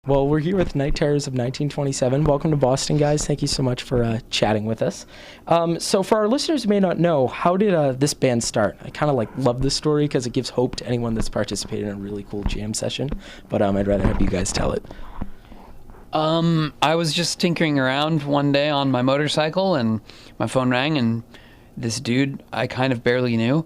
Well, we're here with Night Terrors of 1927. Welcome to Boston, guys. Thank you so much for chatting with us. So for our listeners who may not know, how did this band start? I kind of love this story because it gives hope to anyone that's participated in a really cool jam session. But I'd rather have you guys tell it. I was just tinkering around one day on my motorcycle, and my phone rang, and this dude I kind of barely knew,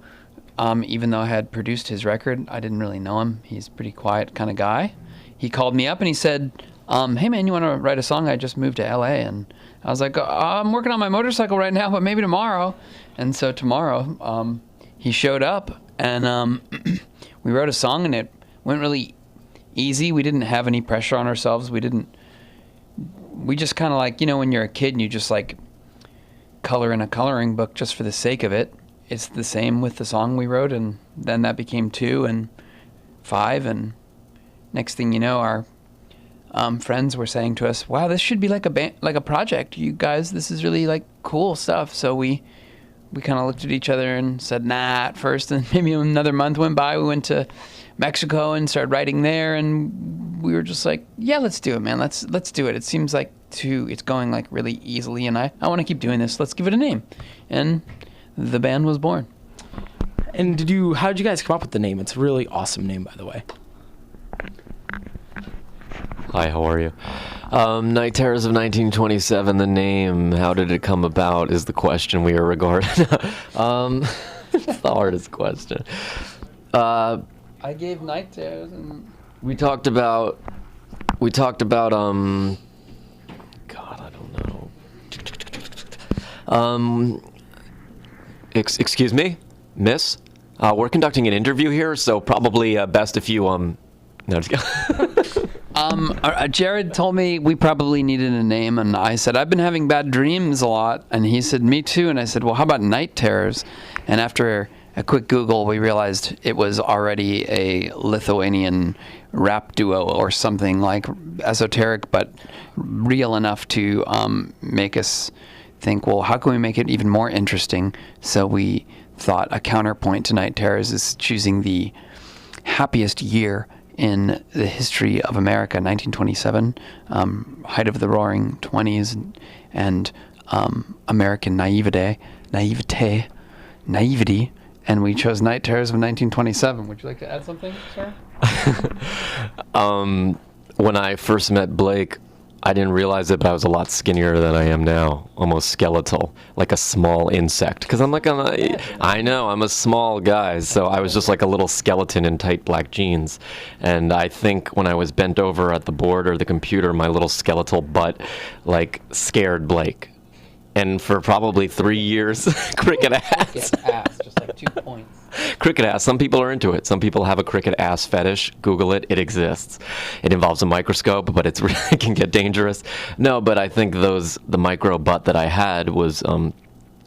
even though I had produced his record. I didn't really know him. He's a pretty quiet kind of guy. He called me up and he said, hey man, you want to write a song? I just moved to LA. And I was like, I'm working on my motorcycle right now, but maybe tomorrow. And so tomorrow, he showed up, and we wrote a song, and it went really easy. We didn't have any pressure on ourselves. We just kind of when you're a kid and you just color in a coloring book just for the sake of it. It's the same with the song we wrote, and then that became 2 and 5, and next thing you know, our friends were saying to us, wow, this should be like a band, like a project. You guys, this is really cool stuff. So we kind of looked at each other and said, nah, at first. And maybe another month went by. We went to Mexico and started writing there. And we were just like, yeah, let's do it, man. Let's do it. It seems it's going really easily. And I want to keep doing this. Let's give it a name. And the band was born. And how did you guys come up with the name? It's a really awesome name, by the way. Hi, how are you? Night Terrors of 1927, the name, how did it come about is the question we are regarding. It's the hardest question. I gave Night Terrors and... We talked about, God, I don't know. Excuse me, miss? We're conducting an interview here, so probably best if you, no, just kidding. Jared told me we probably needed a name, and I said, I've been having bad dreams a lot, and he said, me too, and I said, well, how about Night Terrors? And after a quick Google, we realized it was already a Lithuanian rap duo or something esoteric, but real enough to make us think, well, how can we make it even more interesting? So we thought a counterpoint to Night Terrors is choosing the happiest year in the history of America, 1927, height of the Roaring 20s, and American naivety, and we chose Night Terrors of 1927. Would you like to add something, sir? When I first met Blake, I didn't realize it, but I was a lot skinnier than I am now, almost skeletal, like a small insect. Because I know, I'm a small guy, so I was just like a little skeleton in tight black jeans. And I think when I was bent over at the board or the computer, my little skeletal butt, scared Blake. And for probably 3 years, cricket ass. Cricket ass, just 2 points. Cricket ass. Some people are into it. Some people have a cricket ass fetish. Google it. It exists. It involves a microscope, but it can get dangerous. No, but I think the micro butt that I had was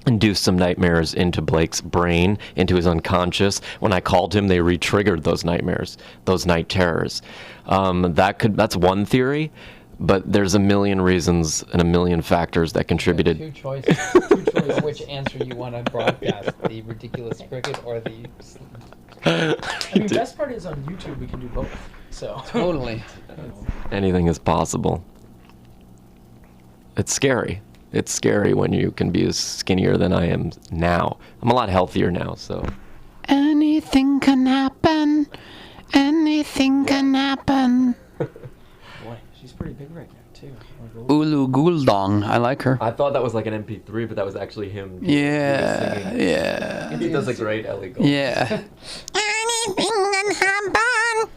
induced some nightmares into Blake's brain, into his unconscious. When I called him, they re-triggered those nightmares, those night terrors. That's one theory. But there's a million reasons and a million factors that contributed. Two choices. Which answer you want to broadcast, the ridiculous cricket or the... best part is on YouTube we can do both. So totally. Anything is possible. It's scary. It's scary when you can be as skinnier than I am now. I'm a lot healthier now, so... Anything can happen. Anything can happen. She's pretty big right now, too. Ellie Goulding. I like her. I thought that was an MP3, but that was actually him. Yeah, yeah. He does a great Ellie Goulding. Yeah. Anything can happen.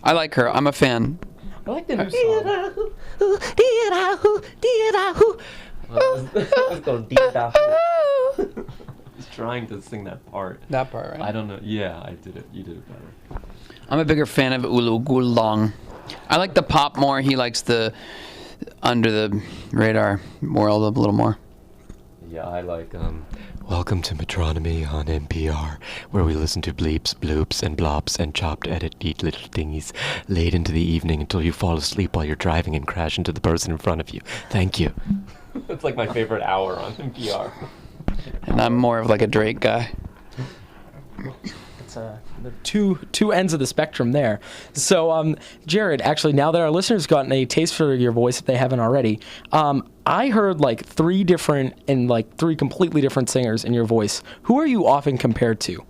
I like her. I'm a fan. I like the new song. Let's go He's trying to sing that part. That part, right? I don't know. Yeah, I did it. You did it better. I'm a bigger fan of Ellie Goulding. I like the pop more. He likes the under the radar world a little more. Yeah, I like Welcome to Metronomy on NPR, where we listen to bleeps, bloops, and blops and chopped edit neat little thingies late into the evening until you fall asleep while you're driving and crash into the person in front of you. Thank you. That's my favorite hour on NPR. And I'm more of a Drake guy. That's the two ends of the spectrum there. So, Jared, actually, now that our listeners gotten a taste for your voice, if they haven't already, I heard like three completely different singers in your voice. Who are you often compared to?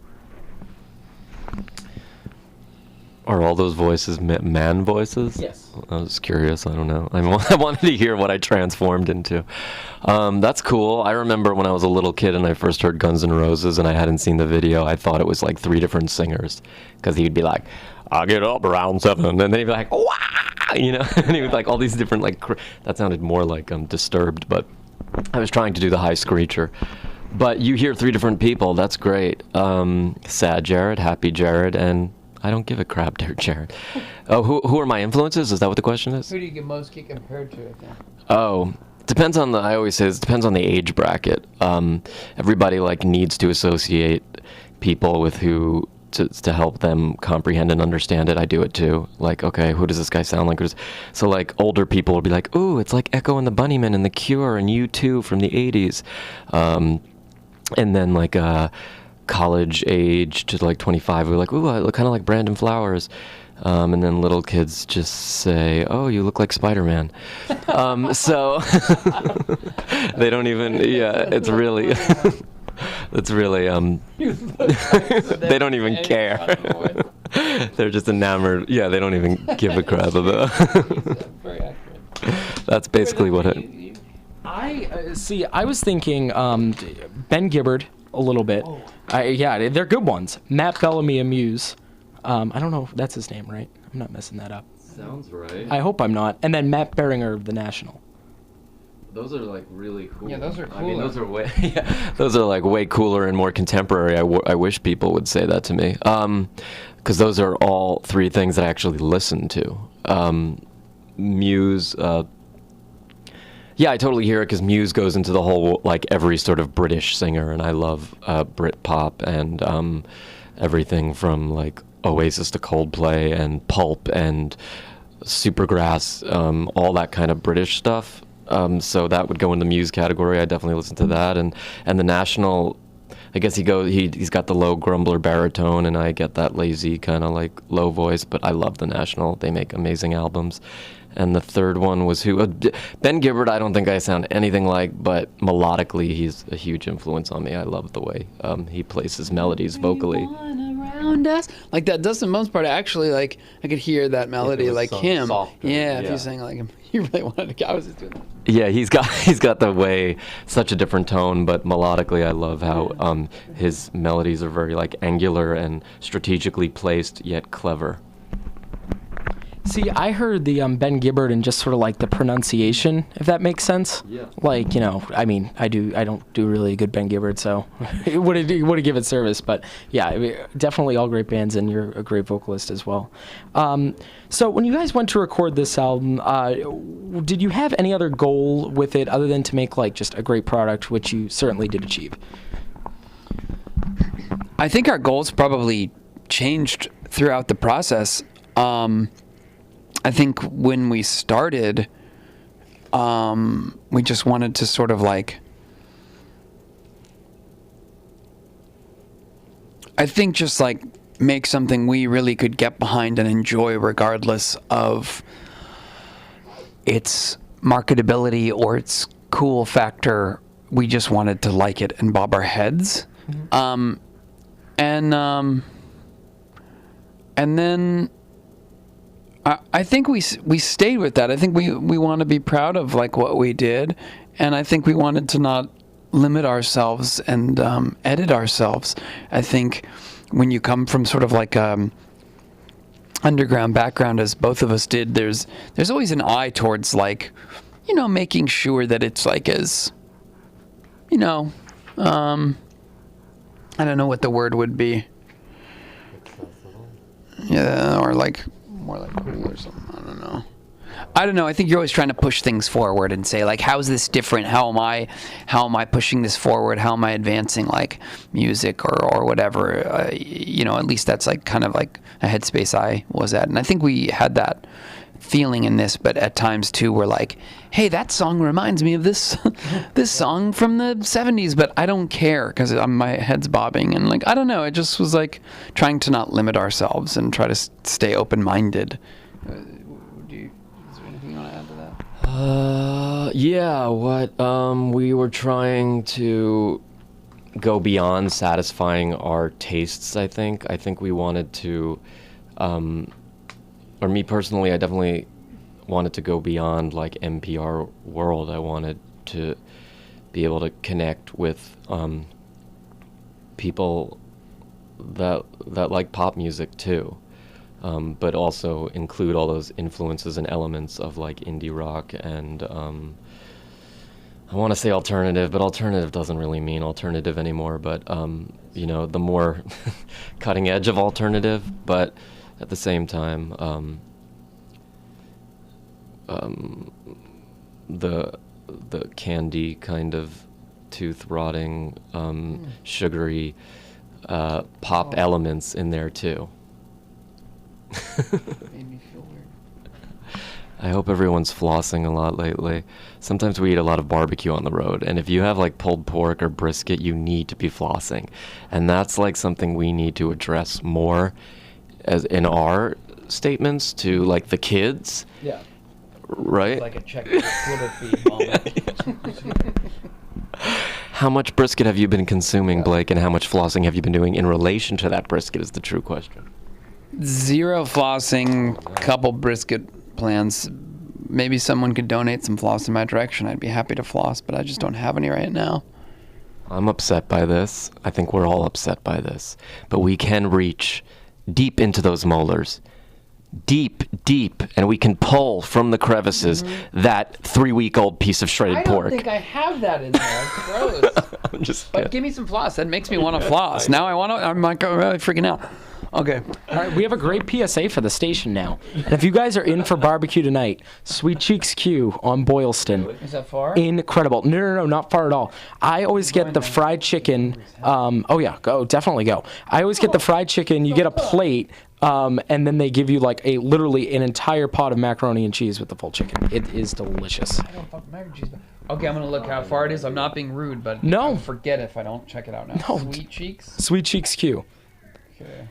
Are all those voices man voices? Yes. I was curious. I don't know. I wanted to hear what I transformed into. That's cool. I remember when I was a little kid and I first heard Guns N' Roses and I hadn't seen the video, I thought it was like three different singers. Because he'd be like, I get up around 7. And then he'd be like, wah! You know? And he was like all these different, like, that sounded more like Disturbed, but I was trying to do the high screecher. But you hear three different people. That's great. Sad Jared, happy Jared, and I don't give a crap, dear Jared. Oh, who are my influences? Is that what the question is? Who do you most get compared to, I think? Oh, depends on I always say it depends on the age bracket. Everybody like needs to associate people with who to help them comprehend and understand it. I do it too. Like, okay, who does this guy sound like? So like older people will be like, ooh, it's like Echo and the Bunnymen and The Cure and U2 from the 80s. And then like college age to like 25, we're like, ooh, I look kind of like Brandon Flowers. And then little kids just say, oh, you look like Spider-Man. So they don't even, it's really, it's really, they don't even care. They're just enamored. Yeah, they don't even give a crap about. Very accurate. That's basically what it. I was thinking Ben Gibbard a little bit. They're good ones. Matt Bellamy and Muse. I don't know if that's his name, right? I'm not messing that up. Sounds right. I hope I'm not. And then Matt Beringer of The National. Those are like really cool. Yeah, those are cooler. I mean, those are those are like way cooler and more contemporary. I wish people would say that to me. Because those are all three things that I actually listen to. Muse. Yeah, I totally hear it because Muse goes into the whole, like, every sort of British singer, and I love Britpop and everything from, like, Oasis to Coldplay and Pulp and Supergrass, all that kind of British stuff. So that would go in the Muse category. I definitely listen to that. And The National, I guess he's got the low grumbler baritone, and I get that lazy kind of, like, low voice, but I love The National. They make amazing albums. And the third one was who? Ben Gibbard, I don't think I sound anything like, but melodically, he's a huge influence on me. I love the way he plays his melodies vocally. Around us. Like that does the most part. Actually, like I could hear that melody like him. Softer, if you sang like him. You really wanted to. I was just doing that. Yeah, he's got the way, such a different tone, but melodically, I love how his melodies are very like angular and strategically placed, yet clever. See, I heard the Ben Gibbard and just sort of like the pronunciation, if that makes sense. Yeah. Like, I mean, I don't do really good Ben Gibbard, so it would give it service. But yeah, I mean, definitely all great bands, and you're a great vocalist as well. So when you guys went to record this album, did you have any other goal with it other than to make like just a great product, which you certainly did achieve? I think our goals probably changed throughout the process. I think when we started, we just wanted to sort of like, I think just like make something we really could get behind and enjoy regardless of its marketability or its cool factor. We just wanted to like it and bob our heads. Mm-hmm. And then I think we stayed with that. I think we want to be proud of like what we did, and I think we wanted to not limit ourselves and edit ourselves. I think when you come from sort of like underground background, as both of us did, there's always an eye towards like, making sure that it's like as, I don't know what the word would be. Yeah, or like more like cool or something. I don't know. I think you're always trying to push things forward and say like, how is this different? How am I pushing this forward? How am I advancing like music or whatever? At least that's like kind of like a headspace I was at, and I think we had that feeling in this, but at times too we're like, hey, that song reminds me of this this song from the 70s, but I don't care because my head's bobbing, and like, I don't know, it just was like trying to not limit ourselves and try to stay open-minded. Is there anything you want to add to that? Yeah, we were trying to go beyond satisfying our tastes, I think. I think we wanted to, or me personally, I definitely wanted to go beyond like NPR world. I wanted to be able to connect with people that like pop music too, but also include all those influences and elements of like indie rock and I want to say alternative, but alternative doesn't really mean alternative anymore, but the more cutting edge of alternative, but at the same time the candy kind of tooth rotting sugary pop elements in there too. Made me feel weird. I hope everyone's flossing a lot lately. Sometimes we eat a lot of barbecue on the road, and if you have like pulled pork or brisket, you need to be flossing. And that's like something we need to address more as in our statements to like the kids. Yeah. Right? Like a check Twitter feed moment. How much brisket have you been consuming, Blake, and how much flossing have you been doing in relation to that brisket is the true question. Zero flossing, couple brisket plans. Maybe someone could donate some floss in my direction. I'd be happy to floss, but I just don't have any right now. I'm upset by this. I think we're all upset by this. But we can reach deep into those molars. Deep, and we can pull from the crevices that 3-week-old piece of shredded pork. I don't think I have that in there. It's gross. I'm just But kidding. give me some floss. That makes me want to floss. Now I'm like really freaking out. Okay. All right, we have a great PSA for the station now. And if you guys are in for barbecue tonight, Sweet Cheeks Q on Boylston. Is that far? Incredible. No, not far at all. I always get the fried chicken. Oh, yeah, definitely go. I always get the fried chicken. You get a plate, and then they give you like literally an entire pot of macaroni and cheese with the full chicken. It is delicious. I don't fuck mac and cheese. Okay, I'm going to look how far it is. I'm not being rude, but No. I'll forget if I don't check it out now. No. Sweet Cheeks? Sweet Cheeks Q. Okay.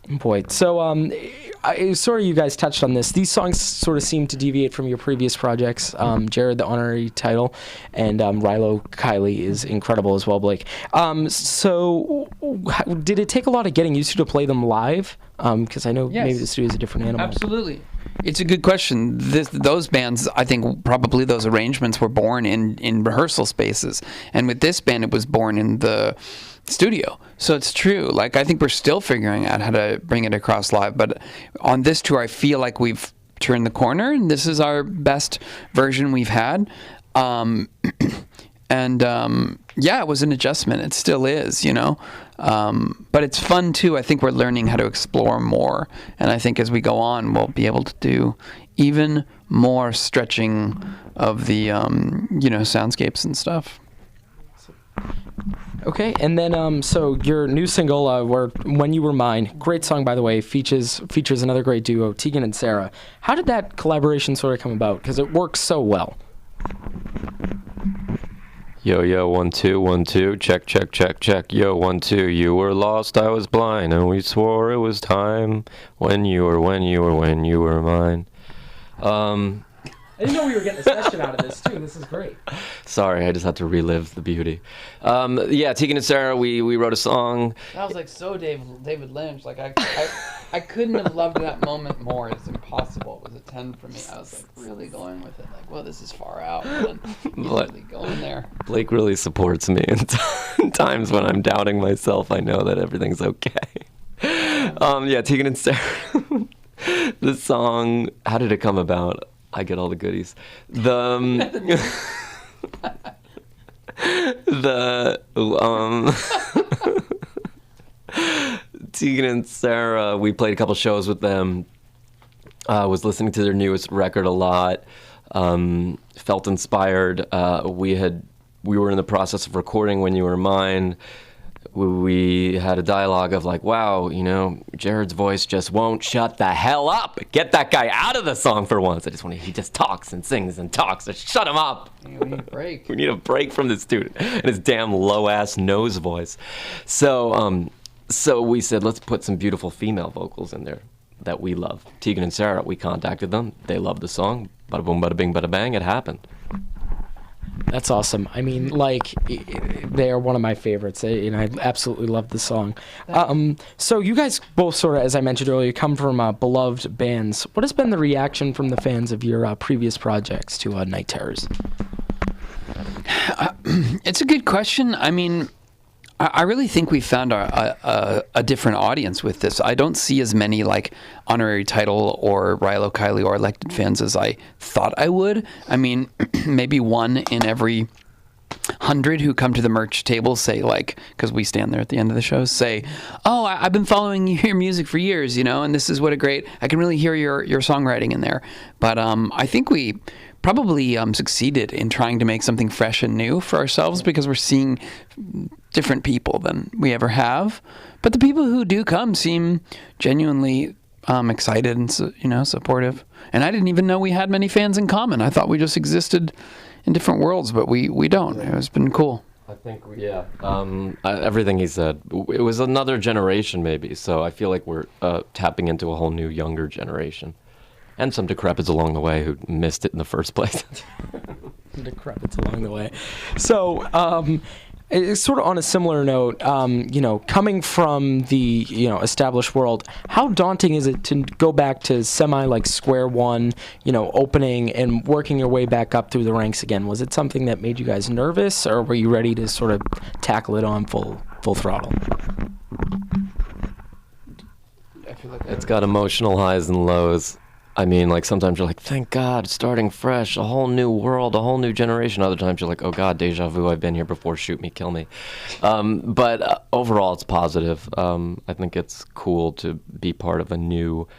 Boy, so sorry you guys touched on this. These songs sort of seem to deviate from your previous projects. Jared, the honorary title, and Rilo Kiley is incredible as well, Blake. So did it take a lot of getting used to play them live? Because I know Yes. maybe the studio is a different animal. Absolutely. It's a good question. Those bands, I think probably those arrangements were born in rehearsal spaces. And with this band, it was born in the studio. So it's true. Like, I think we're still figuring out how to bring it across live. But on this tour, I feel like we've turned the corner, and this is our best version we've had. Yeah, it was an adjustment. It still is, but it's fun too. I think we're learning how to explore more, and I think as we go on, we'll be able to do even more stretching of the soundscapes and stuff. Okay, and then so your new single, "When You Were Mine," great song by the way, features another great duo, Tegan and Sarah. How did that collaboration sort of come about? Because it works so well. Yo, 1 2 1 2, check. Yo, 1 2, you were lost, I was blind, and we swore it was time. When you were mine. I didn't know we were getting a session out of this too. This is great. Sorry, I just had to relive the beauty. Yeah, Tegan and Sarah, we wrote a song. That was like so David Lynch. Like I couldn't have loved that moment more. It's impossible. It was a 10 for me. I was like really going with it. Like, well, this is far out. And then he's really going there. Blake really supports me in times when I'm doubting myself. I know that everything's okay. Yeah, Tegan and Sarah. The song, how did it come about? I get all the goodies. Tegan and Sarah, we played a couple shows with them. Was listening to their newest record a lot. Felt inspired. We were in the process of recording "When You Were Mine." we had a dialogue of like, wow, you know, Jared's voice just won't shut the hell up. Get that guy out of the song for once. He just talks and sings and talks. Just shut him up. We need a break. We need a break from this dude and his damn low-ass nose voice. So we said, let's put some beautiful female vocals in there that we love. Tegan and Sarah, we contacted them. They loved the song. Bada boom, bada bing, bada bang. It happened. That's awesome. I mean, like, they are one of my favorites, and I absolutely love the song. So you guys both sort of, as I mentioned earlier, come from beloved bands. What has been the reaction from the fans of your previous projects to Night Terrors? It's a good question. I mean, I really think we found a different audience with this. I don't see as many like honorary title or Rilo Kiley or elected fans as I thought I would. I mean, maybe one in every 100 who come to the merch table say like, because we stand there at the end of the show, say, "Oh, I've been following your music for years, you know, and this is what a great. I can really hear your songwriting in there." But I think we probably succeeded in trying to make something fresh and new for ourselves because we're seeing different people than we ever have. But the people who do come seem genuinely excited and supportive. And I didn't even know we had many fans in common. I thought we just existed in different worlds, but we don't. It's been cool. I think, yeah. Everything he said, it was another generation maybe, so I feel like we're tapping into a whole new younger generation. And some decrepits along the way who missed it in the first place. Decrepits along the way. So, it's sort of on a similar note, coming from the, established world, how daunting is it to go back to like square one, opening and working your way back up through the ranks again? Was it something that made you guys nervous, or were you ready to sort of tackle it on full throttle? I feel like It's got emotional highs and lows. I mean, like, sometimes you're like, thank God, starting fresh, a whole new world, a whole new generation. Other times you're like, oh God, deja vu, I've been here before, shoot me, kill me. But overall, it's positive. I think it's cool to be part of a new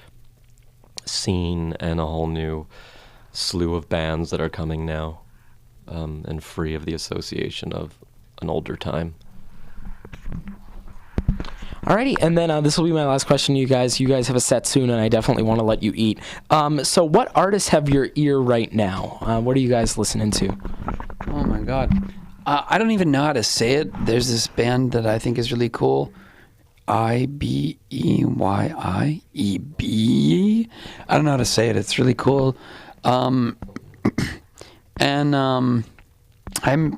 scene and a whole new slew of bands that are coming now, and free of the association of an older time. Alrighty, and then this will be my last question to you guys. You guys have a set soon, and I definitely want to let you eat. So what artists have your ear right now? What are you guys listening to? Oh my God. I don't even know how to say it. There's this band that I think is really cool. Ibeyie. I don't know how to say it. It's really cool. And I'm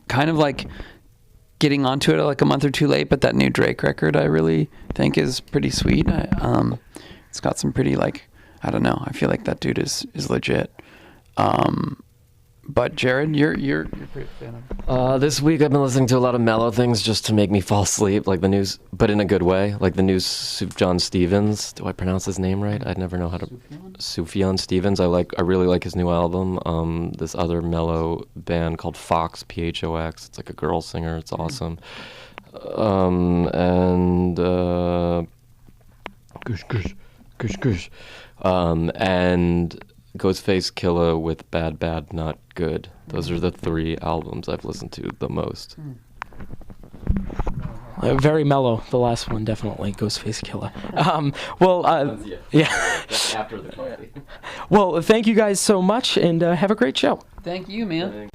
kind of like getting onto it like a month or two late, but that new Drake record I really think is pretty sweet. It's got some pretty, like, I don't know, I feel like that dude is legit. But Jared, you're a pretty fan of. This week I've been listening to a lot of mellow things just to make me fall asleep, like the news, but in a good way, like the new John Stevens. Do I pronounce his name right? I'd never know how to. Sufjan Stevens. I really like his new album. This other mellow band called Fox, Phox. It's like a girl singer. It's awesome. And Gush. And Ghostface Killah with Bad Bad Not Good. Those are the 3 albums I've listened to the most. Very mellow, the last one, definitely, Ghostface Killah. Yeah. That's after the coffee. Well, thank you guys so much, and have a great show. Thank you, man.